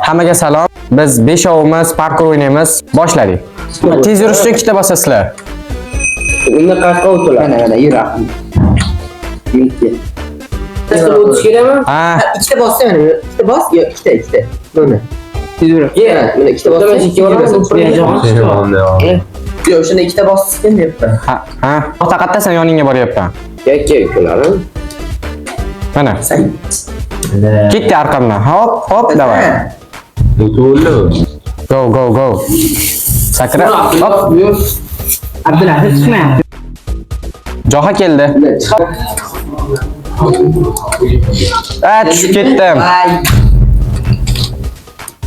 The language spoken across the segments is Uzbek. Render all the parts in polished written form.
Hammaga salom. Biz 5ovimiz parkour o'ynaymiz. Boshladik. Tez yurish uchun ikkita bosasizlar. Unda qashqa o'tirlar. Mana yur raqam. Ikki. Tasavvur o'tish kerakmi? Ha. Ikkita bossa mana. Ikkita bos, yo ikkita. Mana. Tez yur. Mana ikkita bossa, ikki borasan. Yo, o'shanda ikkita bossizkin deyapman. Ha. Faqat sen yoningga boryapman. Yakka kularım. Mana. Ketdi arqamdan. Hop, davay. Go. Sakra. Hop. Abdulaziz chiqmayapti. Joha keldi. Tushib ketdim.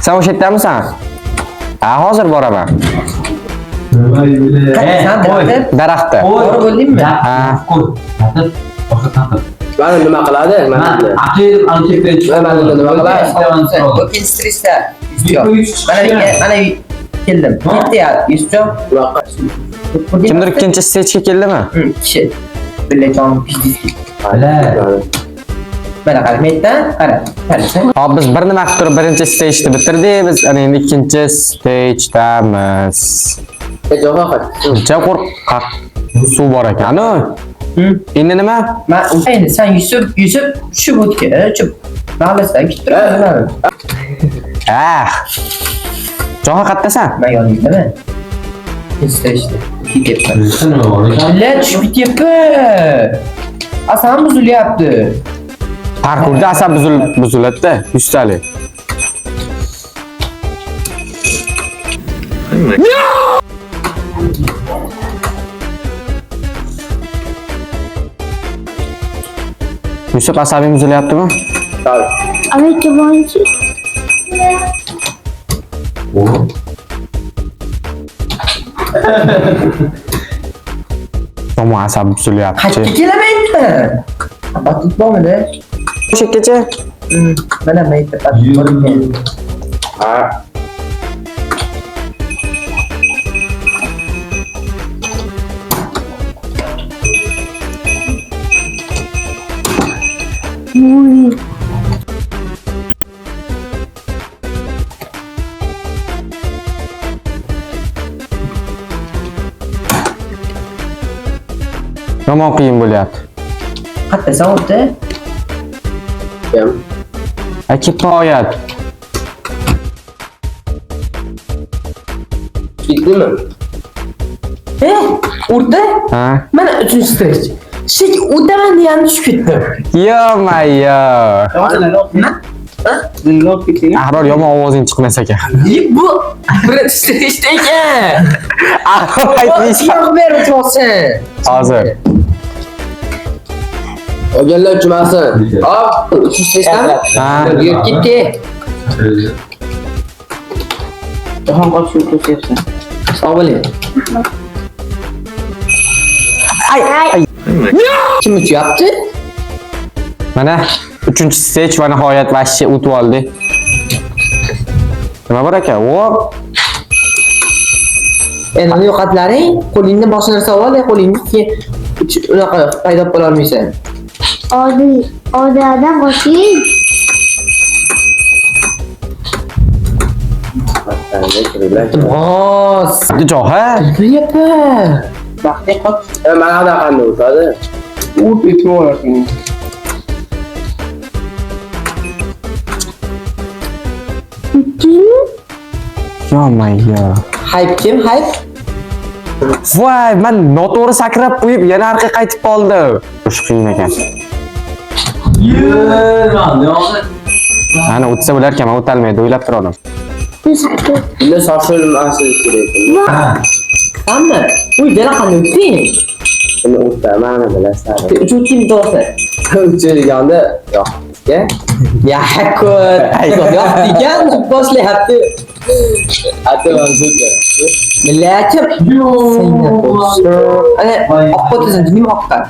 Sen o'sha yerdamisan? Ha, hozir boraman. Daraxtda. To'g'ri bo'ldingmi? Ha. Mana nima qiladi? Mana nima qiladi? O'kin stressda. Mana keldim. Ketdi ya, Yusuf. Kimdir ikkinchi stejga keldimi? Kishi. Billajon pizdiski. Mana qarayman, qara. Hop, biz bir nima qilib turib birinchi stejni bitirdik. Biz ana endi ikkinchi stejdamiz. Uncha qo'rqaq suv bor ekan. Endi nima? Men endi sen Yusuf tushib o'tgan, tushib. Ma'lasdan ketib turaman. Joha qayerdasan? Men yoningdaman. Stejda. Ketyapman. Alla tushib ketyapti. Asam buzilyapti. Parkurda asab buziladi-da, Yustali. Yusuf asabing buzilyaptimi? Avete bonci? Tomo asab buzilyapti. Qayerga kelamayapti? Batib bormadi. O'shagacha. Mana mayta batib borgan. Muy. Yomon qiyin bo'lyapti. Qayerda sen o'tdi? Kifoyat. Ketdimi? Urdi? Ha? Mana 3-stage. Shek o'taman degan tushib ketdi. Yo-mayo. Zilloq ketding. Ahror yomon ovozing chiqmas ekan. Bu birinchi stageda ekan. Ahror aytmaysan. Yo'q berib tursin. Hozir. O'g'illar uchmasin. Hop, 3-stagedami? Ha. Yurib ketdi. Jahon qochib o'tyapsan. Sog' bo'ling. Ay. Kim uchyapti? Mana 3-stage va nihoyat vashcha o'tib oldi. Nima bor ekan? Hop. Endi yo'qotlaring, qo'lingni boshqa narsa ol, qo'lingni keyin unaqa paydo bo'la olmaysan. Odadan qoching. Iltimos. Joha. Qilyapti. Vaqtga qoch. Mana da qanday o'tadi? O't etib olasan. Yo-mayo. Hype kim? Hype? Voy, men noto'g'ri sakrab qo'yib, yana orqaga qaytib qoldi. Shu qiyin ekan. Ana o'tsa bo'larkan, men o'talmaydi, o'ylab turadim. Bunda shoshilmaslik kerak. Hamma, uy dala qanday o'tding? Buni o'taman bilasan. Uchinchi to'g'ri. Uchinchiganda yo'q. Ya hakot. Yo'q degan boshlayapti. Atavazda. Millatim. Ana, oqotizim, nima oqqan?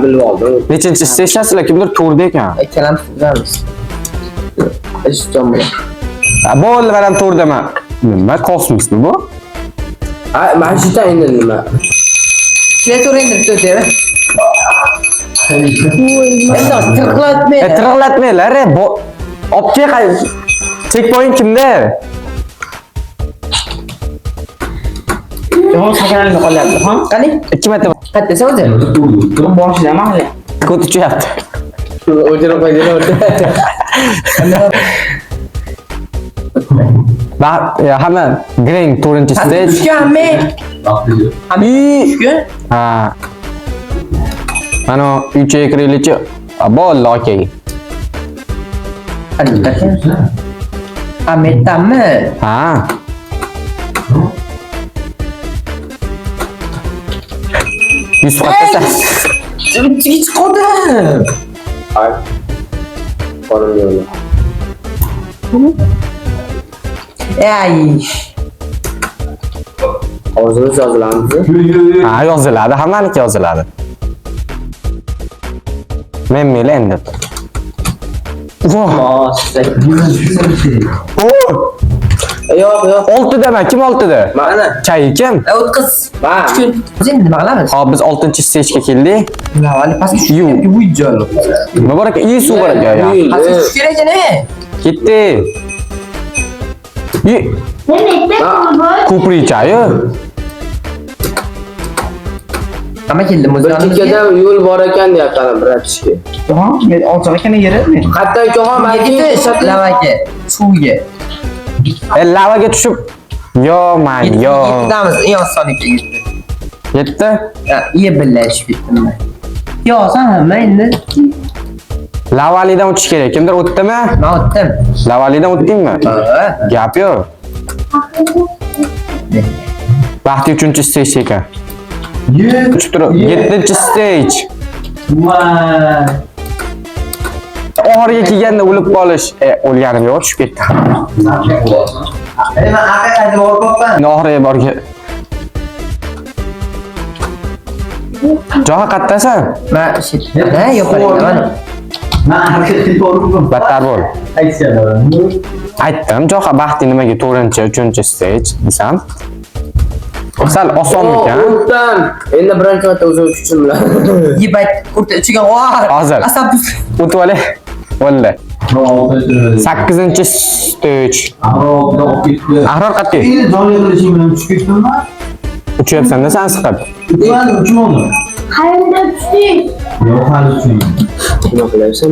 Bilib oldim. Nechinchi stejdasizlar? Kimdir to'rda ekan. Ikkalamiz turamiz. Eshitdim buni. Bo'ldi, men ham to'rdaman. Nima kosmosmi bu? Mana shu endi nima? Shletor endi bitta Endi tirqlatmaylar. Tirqlatmaylar. Opga Checkpoint kimda? Jahon saqlanib qolyapti. Ha? Qani? 2 marta Qayerda sen o'zi? Boshida mahalla. kod uchyapti. O'chirib qo'ydilar o'rta. Ya hamma Green 4-stage. Tushganmi? Tushgan? Ha. Mana 3 ekrilichi bo'ldi okey. Ahmetdanmi? Ha. Yuz qatta. Hech qo'dim. Ay. Qonun yo'li. Ay. Hozir yozilamizmi? Ha, yoziladi, hammaniki yoziladi. Men endi. Voh. Yo'q, yo'q. 6 dema, kim 6da? Mana. Chay kim? O'tqiz. Ha. Kun. Biz endi nima qilamiz? Hop, biz 6-stage ga keldik. Vali pastga Yu. tushib uyjon. Muborak, iyi suv bor ekan ya. Pastga tushib kerakmi? Ketdi. Demek Ko'prik chayi. Nima keldi Bir chekkada yo'l bor ekan deyapman bratishga. Ha, olchoq ekan yeri. Qayerdan ko'ham Qayerga lavaga, suvga. Lavaga tushib. Yo, man, yo. Yettamiz, eng osonlikka yetdi. Yetdi. Iye birlashib ketdimmi? Yo, sen hamma endi. Lavalidan o'tish kerak. Kimdir o'tdimi? Men o'tdim. Lavalidan o'tdingmi? Ha. Gap yo'q. Vaqti 3-stage ekan. 7-stage. Oxiriga kelganda o'lib qolish. O'lganim yo'q, tushib ketdim. Men aqaqada boribman. Oxiriga borgan. Jo'xa qattasan? Men ha, yo'q qo'yaman. Battar bo'l. Aytdim, Jo'xa baxti nimaga 4-3-stage desam. Sal oson ekan. O'tdan. Endi birinchi marta o'zim uchun bilan. Yibat o'rta ichiga var. Hozir. Asab O'tib olay. Bo'ldi. 8-stage. Ahror qat'iy. Uchyapsan-da sen siqib. hayırlı düştük. Nima qilyapsan?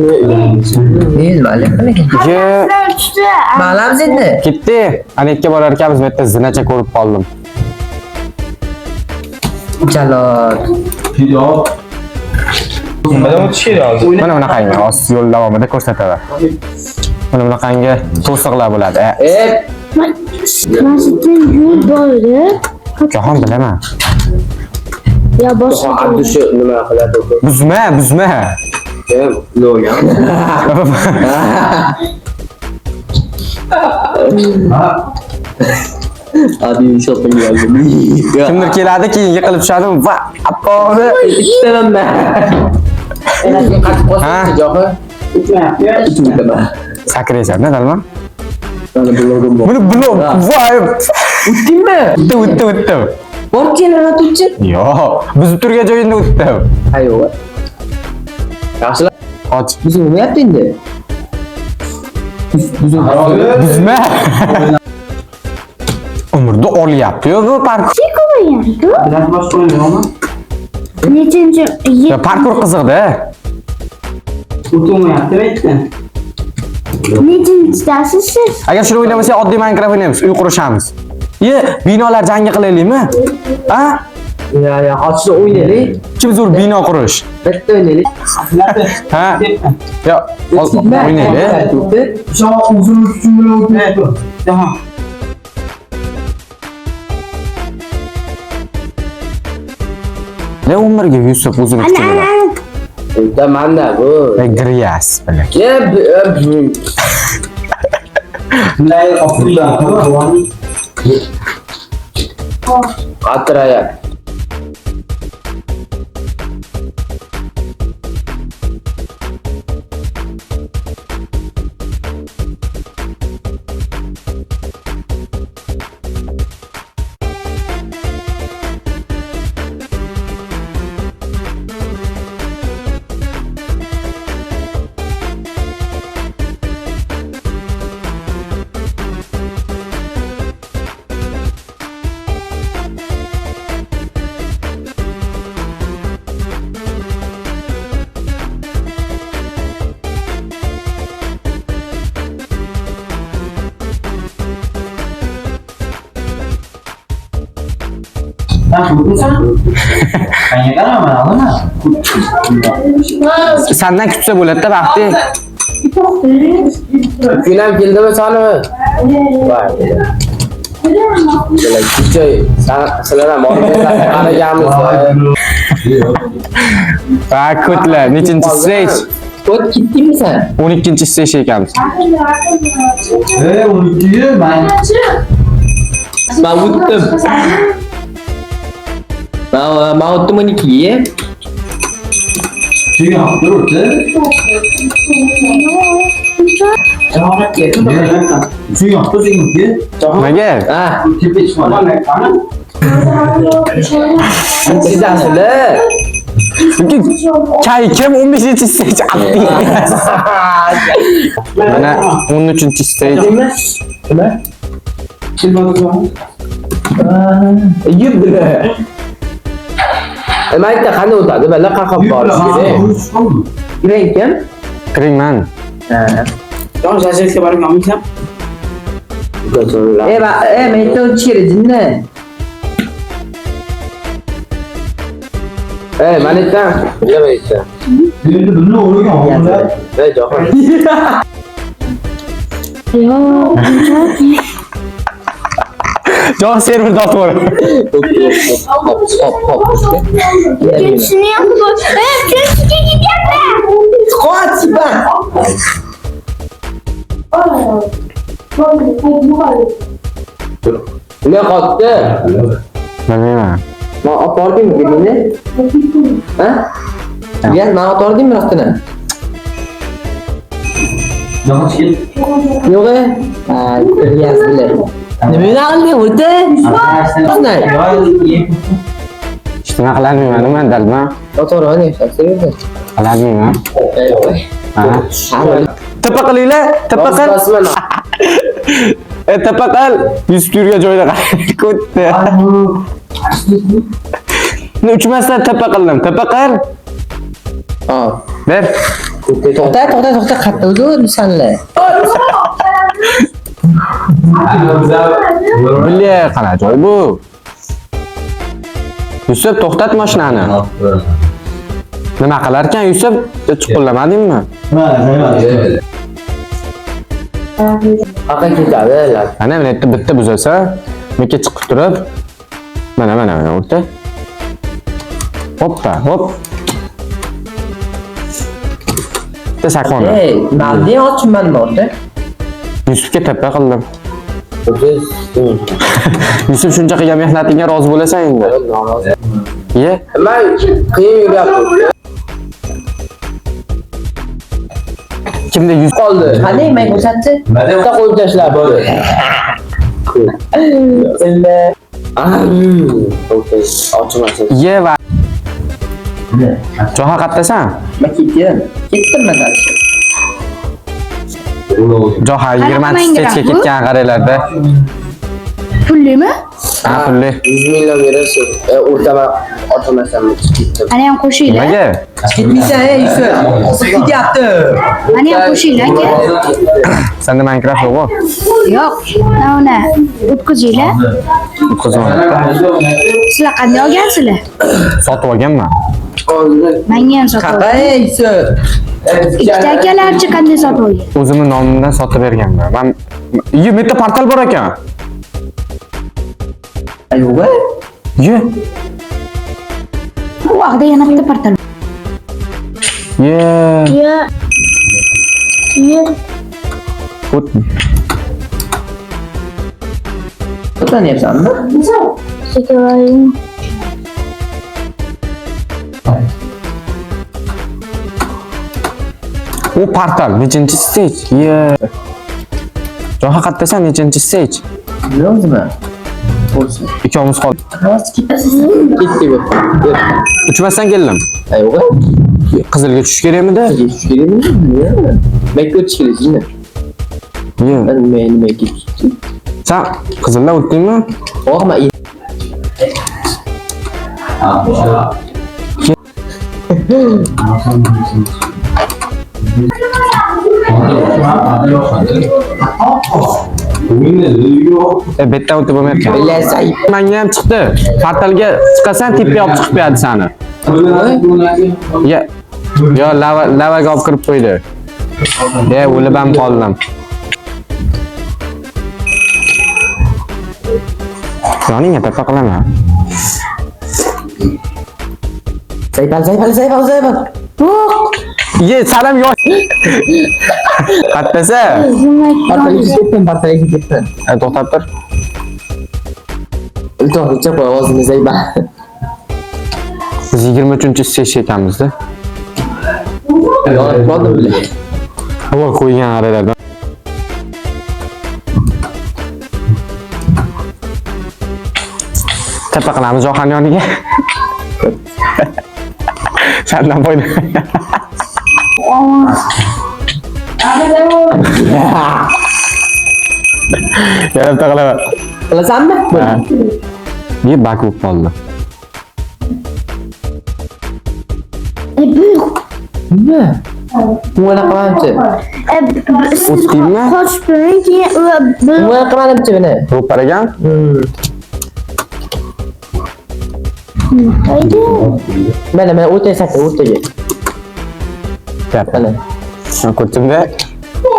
neydi ma'lum qana ketdi. Ye, Hayırlı düştü. Ma'lum endi. ketdi. Anetga borar ekanmiz, bu yerda zinacha ko'rib qoldim. Jalol. Mana bunaqangi os yo'l davomida ko'rsatadi. Mana bunaqangi to'siqlar bo'ladi. Transitin yol böyle. Jahon bilaman. Ya boşver. Abdushi nima qiladi? Buzma. Lo'gan. Adi shopping geldi. Kimdir keladi, keyin yiqilib tushadi va apponi. İstemem Enaga qatib Ha. qolsa jo'xa. Uchmayapti. Sakraysan-da, dalma. Mana blogim bor. Buni blog. Voy. O'tdingmi? O'tdim. Borib kelana turchi. Yo'q, buzib turgan joyingda o'tdim. Ayo. Yaxshilar. Och. Biz nima yapti endi? Buzma. Umrda olyapti-yu bu parkur. Nechinchi? Ya parkur qiziqda. Nechinchidasiz siz? Agar shuni o'ynamasak, oddiy Minecraft o'ynaymiz, uy qurishamiz. Binolar jangi qilaylikmi? Ha? Ya, ochsa o'ynaylik. Kim zo'r bino qurish? Bitta o'ynaylik. Ha? Yo, o'ynaylik. Ne umrga Yusuf o'zini Ana kuchli. ana. Bitta manda bu. Griyas bilan. Qatiraya. Senden kutsa bo'ladi-da vaqti. Günam keldimi sani? Voy. Kecha sizlar ham qaraganmiz. Va kutlar, nechinchi stage? O't ketdingmi sen? 12-stage ekanmiz. 12'yi ben Men o'tdim. Men o'tdim 12'ga. şey yaptı orada. Şey yaptı çünkü. Nimaga? Ha, Tepe çıkmadı. sizlar. Kim 15-stage atdi. Mana 13-stage. Yibdilar. Mayda qanday o'tadi? Balla qaqab borish kerak. Kiraykan? Kiringman. Men mayda o'tish kerak, jinni. Mana aytdim. Bilamaysan. Şimdi bunu oluyor. Jahon. Yo, Joh server dotbor. Hop. ikkinchisini ham uchinchisiga ketyapman. Qochman. Ne qotdi? Bilmayman. Men olib bordingmi kelingni? Ha? Ya, men olib bordingmi rostini? Yavaş git. Yo'q. Ha, ko'ryapsizlar. Nima qilding o'ta? Qanday? Hech nima qilolmayman, man dalman. To'g'ri, yashaysiz. Qilolmayman. Ha. Tepa qilinglar, tepa qil. Tepa qil. 100 turga joyda ketdi. Ne uchmasdan tepa qildim. Tepa qil. Ha. Ber. To'xta, qatta o'zir senlar. Bilye qana joy bu. Yusuf to'xtat mashinani. Nima qilar ekan Yusuf? Chiqollamadingmi? Qaqa ketadi. Ana men aytdim bitta buzasa, menga chiqib turib, mana o'tdi. Hoppa, hop. Sakon. Naldi ochmanmi o'rta? Yusufga tepa qildim. Yusuf shuncha qilgan mehnatingga rozi bo'lasan endi. Ye? Men qiyin yuryapman. Kimda 100 Qoldi. Qanday men ko'rsatdi? Bitta qo'yib tashlab. Endi ochmasin. ye va Joha qattasan? Men ketdim men hozir. Joha 20 stage'ga ketgan qaranglarda. Pullimi? Ha, pulli. 100 million berasiz. O'rtama ochmasam ketdim. Mana ham qo'shinglar. Nimaga? Ketmaysan, Yusuf. Ketyapti. Mana ham qo'shinglar aka. Senda Minecraft yo'q-ku? Yo'q, mana o'tkazinglar. O'tkazman. Sizlar qanday olgansizlar? Sotib olganman. Menga ham sotib olgan. Qaqay, Yusuf. Ikkita akalarchi qanday sotib olgan? O'zimning nomimdan sotib berganman. Men bitta portal bor ekan. Yo'q. Ye. Bu vaqtda yana bitta portal. Ye. Ye. O't. O'tanyapsanmi? Chekavayim. U portal nechinchi stage? Ye. Joha qattasan nechinchi stage? Bilmaysizmi? Bo'lsin. Ikkovimiz qoldik. Ketdi bu. Uchmasdan keldim. Yo'q. Qizilga tushish kerakmidi? Ketish kerakmi? Men ko'tish kerakmi? Ye. Men ketish. Sen qizildan o'tdingmi? Yo'qmi? Oyunda duyuyor. Betdan o'tib bo'lmayapti. Bilasay. Menga ham chiqdi. Portalga chiqasan, tipga olib chiqib beradi seni. Yo, lavaga olib kirib qo'ydi. O'lib ham qoldim. Yoningga tapa qilaman. Sayfal. Salam yo'q. Qattasa? Portalga ketdim. To'xtab tur. To'g'richa qo'y ovozini Sayfal. Biz 23-sessiya ekanmiz-da. Yonib qoldim bile. Havo qo'ygan aralardan. Tapa qilamiz Johan yoniga. Sendan foyda. Yarab taqalaman. Qilasanmi? Ne bak bo'lib qoldi. Nima? Nima qilamchi? O'tdingmi? Qochdim keyin Nima qilamchi buni? Ro'paragan? Mana o'taysan, o'rtaga. Gap. Mana. Ko'rtimda.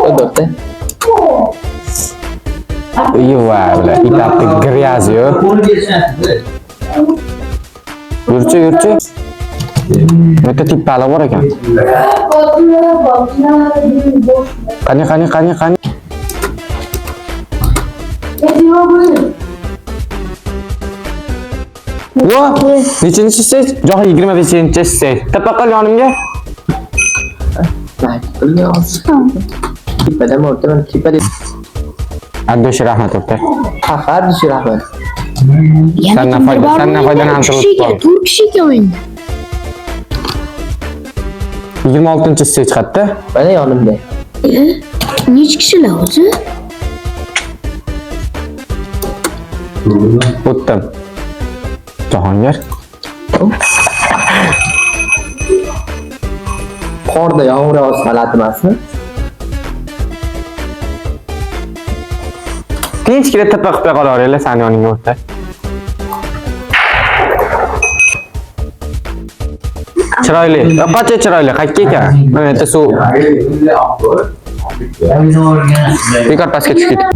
O'tdi. Ивала, и так ты грязью. Yurchi. Это tip baliq bor ekan. Qani. Yo, nechinchi stage? Jo'xa 25-stage. Tapa qil yonimga. Tipada o'rtaman, tipada. Addosh rahmat o'rta. Ha, dushi rahmat. Sendan foydalanib turibdi. 4 kishiga o'yinda. 26-stage chiqadi. Mana yonimda. Necha kishilar o'zi? O'tdim. Jahongir. Qorda yomg'ir yog'ish g'alati emasmi? Tinchgina tapa qilib qolaveringlar sen yoningga o'rta. Chiroyli. Qancha chiroyli, qayerga ekan? Mana yerda suv. Bekor pastga tushib ketdi.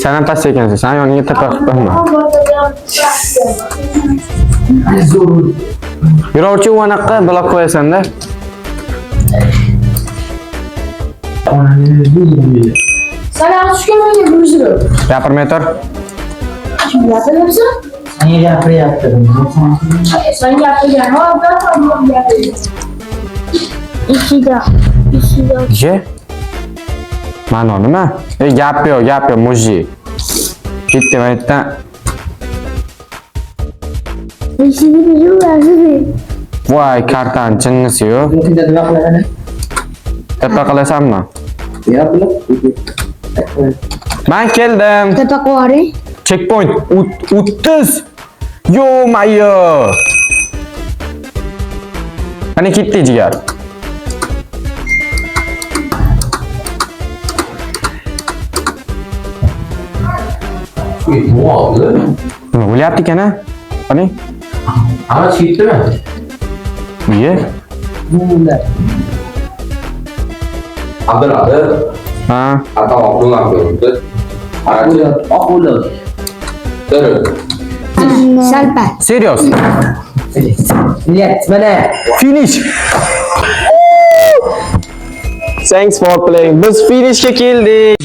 Sen ham pastga ekansan, sen yoningga tapa qilib qo'yma. Yo'lovchi unaqa blok qo'yasan-da. Sana tushganmanga buzilib. Gapirmay tur. Kim gapiryapsan? Senga gapiryapti. Sen gapirgan holda ham gapiryapsan. Ichida. Je? Ma'no nima? Gap yo'q, muji. Ketdim aytdan. Voy, kartan chinnisi yo'q. Bunda nima qiladi? Tapa qilasanmi? Yo'q, Men keldim. Tapa qo'ring. Checkpoint 30. Yo-mayo. Qani ketdi jigar. Nima oldi? Nima bo'lyapti ekan-a? Qani? Ana chiqdimi? Iye. Abdulaziz. Ha. Ata oqlab qo'yibdi. Arachi Oqulib. Dur. Salpa. Serious. Yes, mana. Finish. Thanks for playing. Biz finishga keldik.